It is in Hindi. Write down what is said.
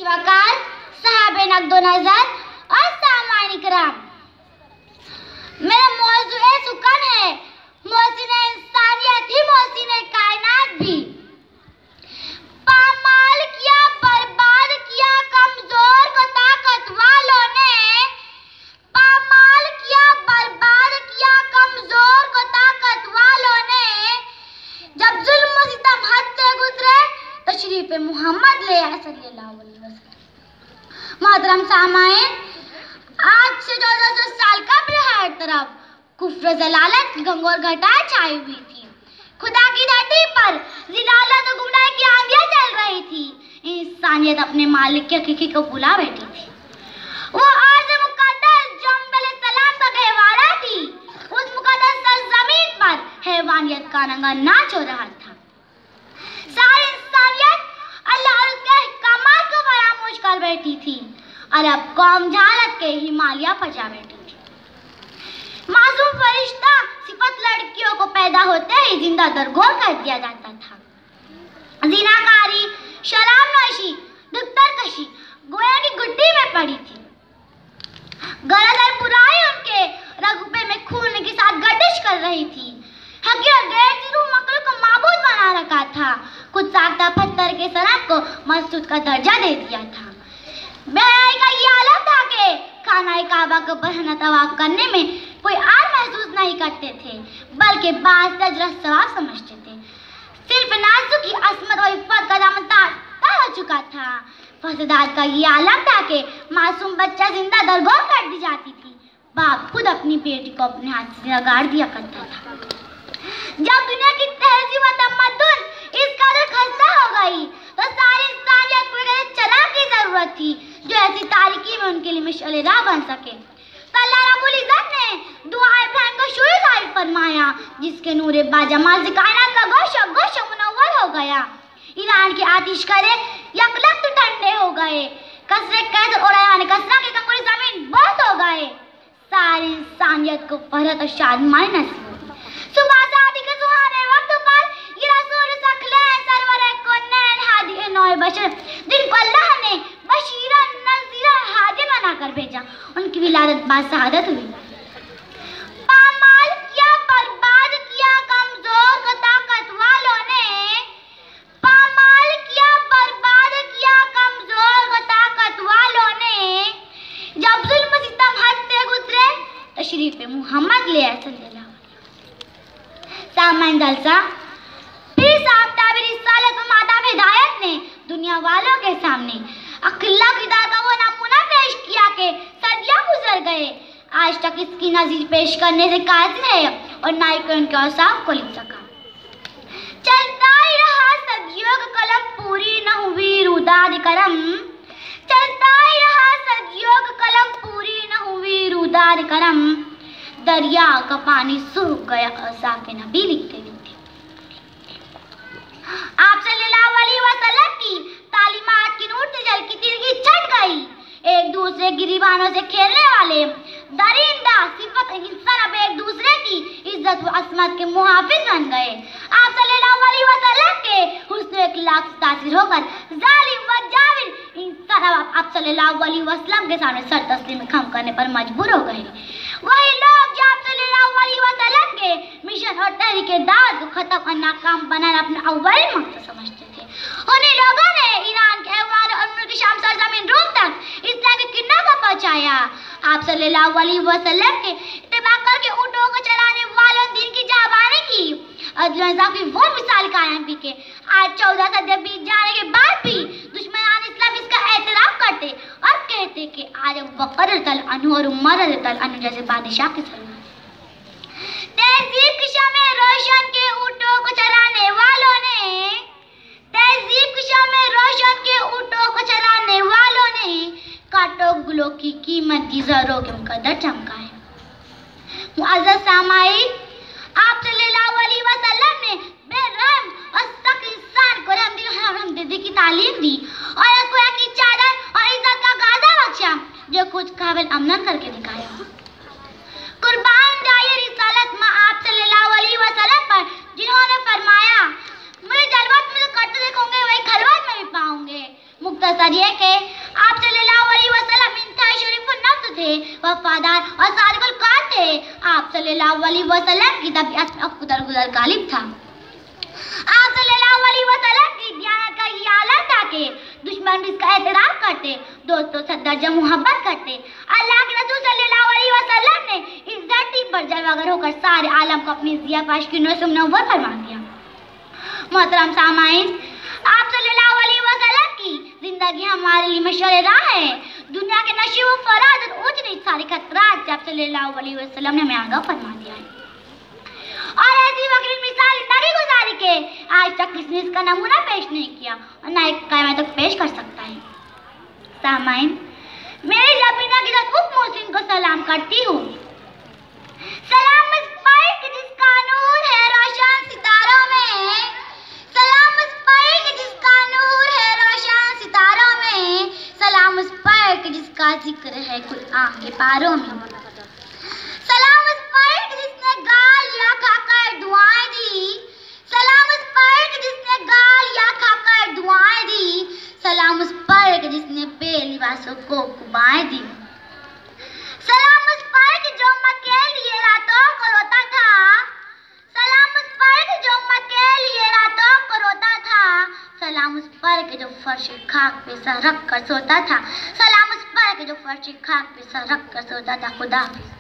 वकार, साहब नक़्दो नज़र और सामाईन इकराम। मेरा मौज़ू सुकन है, मोहसिन इंसानियत ही मोहसिन कायनात भी। पामाल किया, बर्बाद किया कमजोर को ताकत वालों ने, पामाल किया, बर्बाद किया कमजोर को ताकत वालों ने। जब जुल्म सितम हद से गुजरे तशरीफ मोहम्मद ले आए सल्लल्लाहु अलैहि वसल्लम। मोहतरम सामाईन, आज से 1400 साल कब्ल हर तरफ कुफ्र ज़लालत की घंघोर घटाएं छाई हुई थी। खुदा की धरती पर ज़िलालत और गुमराही की आंधियां चल रही थी। इंसानियत अपने मालिक के हकीकी को भुला बैठी थी। वो अर्ज़ मुक़द्दस जो अलैहिस्सलाम का गहवारा थी, उस मुक़द्दस सरज़मीन पर हैवानियत का रंगा नाच हो रहा था। सारी इंसानियत अल्लाह और उसके अहकामात को फरामोश कर बैठी थी। अरब कौम जहालत के हिमालय पर जा बैठी थी। मासूम फरिश्ता सिफत लड़कियों को पैदा होते ही जिंदा दरगोर कर दिया जाता था। ज़िनाकारी, शराब नोशी, दुख्तरकशी गोया की गुड्डी में पड़ी थी। गलत और बुराई उनके रगुपे में खून के साथ गर्दिश कर रही थी। हकीकत गैर मखलूक को माबूद बना रखा था। कुछ साख्ता पत्थर के सनम को मस्जिद का दर्जा दे दिया था। बेहयाई का ये आलम था कि खाना काबा को बरहना तवाफ करने में कोई आर महसूस नहीं करते थे, बल्कि बाज़ अजर सवाब समझते थे। सिर्फ नाज़ुक की असमत और इफ़्फ़त का दामन तार हो चुका था। फसादात का ये आलम था कि मासूम बच्चा जिंदा दरगोर कर दी जाती थी। बाप खुद अपनी बेटी को अपने हाथ से रगाड़ दिया करता था। जब दुनिया की तहज़ीब व तमद्दुन इस कदर खस्ता हो गई तो सारी इंसानियत को एक चराग की जरूरत थी जो ऐसी तारीकी में उनके लिए मिशअल राह बन सके। तो अल्लाह रब्बुल इज़्ज़त ने दुआ इब्राहिम को शुरू जाहिर फरमाया, जिसके नूरे बाजमाल से कायनात का गोशो गोशो मुनव्वर हो गया। ईरान के आतिश करे यकलख्त ठंडे हो गए। कसरे कैद उड़ाने कसरा की कंगुरी जमीन बोस हो गए। सारी इंसानियत को फरहत और शादमानी नसीब हुई। सुबह शादी के सुहाने वक्त पर ये रसूल सखलैन सरवर कुन्नैन हादी नौ बशर, जिनको अल्लाह ने बशीरा नज़ीरा हादी बनाकर भेजा, उनकी विलादत बाद शहादत हुई। पामाल किया, बर्बाद किया कमजोर को ताकत वालों ने, पामाल किया, बर्बाद किया कमजोर को ताकत वालों ने। जब जुल्म सितम हद से गुजरे तशरीफ मोहम्मद ले आए सल्लल्लाहु सामाईन जलसा। फिर साहब ताबीर रिसालत व मादाम हिदायत ने दुनिया वालों के सामने अखिल्ला खुदा का वो नमूना पेश किया कि सदियां गुजर गए, आज तक इसकी नज़ीर पेश करने से काजिल है और ना ही कोई उनके औसाफ को लिख सका। चलता ही रहा सदियों का कलम, पूरी न हुई रुदाद करम। चलता ही रहा सदियों का कलम, पूरी न हुई रुदाद करम। दरिया का पानी सूख गया और साके नबी लिखते लिखते। आप सल्लल्लाहु अलैहि वसल्लम की तालीमात की नूर से जल की तिरगी छट गई। एक दूसरे गिरीबानों से खेलने वाले दरिंदा सिफत इंसान अब एक दूसरे की इज्जत व असमत के मुहाफिज बन गए। आप सल्लल्लाहु अलैहि वसल्लम के हुस्न इखलाक से तासीर होकर जालिम व जाविर इंसान आप सल्लल्लाहु अलैहि वसल्लम के सामने सर तस्लीम खम करने पर मजबूर हो गए। वही लोग जो आप सल्लल्लाहु अलैहि वसल्लम के मिशन और तहरीके दावत को खत्म और नाकाम बनाना अपना अव्वल मकसद समझते थे। उन्हीं लोगों ने ईरान के अफगान और मुल्क शाम सरजमीन रूम तक इस्लाम की किन्ना को पहुंचाया। आप सल्लल्लाहु अलैहि वसल्लम के इत्तिबा करके ऊँटों को चराने वालों दिन की जाबानी की अदल की वो मिसाल कायम की के आज 14 सदियां बीत जाने के बाद भी दुश्मनान इस्लाम इसका एतराफ करते और कहते कि आज बकर रज़ियल्लाहु अन्हु और उमर रज़ियल्लाहु अन्हु जैसे बादशाह की सल्तनत। तहजीब की शमें रोशन के ऊँटों को चराने वालों ने, तहजीब की शमें रोशन के ऊँटों को चराने वालों ने कांटों गुलों की कीमती ज़रों के मुकद्दर चमका है। मुअज़्ज़ज़ सामाईन, आप सल्लल्लाहु अलैहि वसल्लम ने बेरहम और सख्त इंसान को रहमदिल की तालीम दी और गोया की चादर और इज्जत का गाज़ा बख्शा जो कुछ काबिल अमलन करके दिखाया। कुर्बान जाए रिसालत में आप सल्लल्लाहु अलैहि वसल्लम पर जिन्होंने फरमाया, मुझे जलवत में जो करते देखोगे वही खलवत में भी पाओगे। मुख्तसर ये कि आप सल्लल्लाहु अलैहि वसल्लम इंतहाई शरीफुन नफ्स थे, वफादार और सादिकुल क़ौल थे। आप सल्लल्लाहु अलैहि वसल्लम की तबीयत में अक़दर गुज़र गालिब था। आप सल्लल्लाहु अलैहि वसल्लम की दियानत का ये आलम था कि दुश्मन भी इसका एहतराम करते, दोस्तों से दर्जा मोहब्बत करते। अल्लाह के रसूल सल्लल्लाहु अलैहि वसल्लम ने इस धरती पर जलवागर होकर सारे आलम को अपनी ज़ियाफ़ाश की नूर से मुनव्वर फरमा दिया। मोहतरम सामाईन, आप सल्लल्लाहु अलैहि वसल्लम की जिंदगी हमारे लिए मशअल राह है। दुनिया के नशो व फराज और ऊंच नीच सारे खतरात से आप सल्लल्लाहु अलैहि वसल्लम ने हमें आगाह फरमा दिया है और ऐसी वकील मिसाल जिंदगी गुजारी के आज तक किसी ने इसका नमूना पेश नहीं किया और ना एक क़यामत तक पेश कर सकता है। सामाईन, मेरी ज़बीना की उप मोहसिन को सलाम करती हूँ। सलाम उस पर कि जिसका नूर है रोशन सितारों में, सलाम उस पर कि जिसका नूर है रोशन सितारों में, सलाम उस पर कि जिसका जिक्र है कुल आगे पारों में, सलाम उस पर कि जिसने गालियाँ खाकर दुआएं दी, सलाम उस पर कि जिसने गालियाँ खाकर दुआएं दी, सलाम उस पर कि जिसने बेलिबासों को कुबाएं दी, सलाम उस पर कि जो उम्मत के लिए रातों को रोता था, सलाम उस पर कि जो उम्मत के लिए रातों को रोता था, सलाम उस पर कि जो फर्श खाक पे सर रख कर सोता था, सलाम उस पर कि जो फर्श खाक पे सर रख कर सोता था। खुदा हाफ़िज़।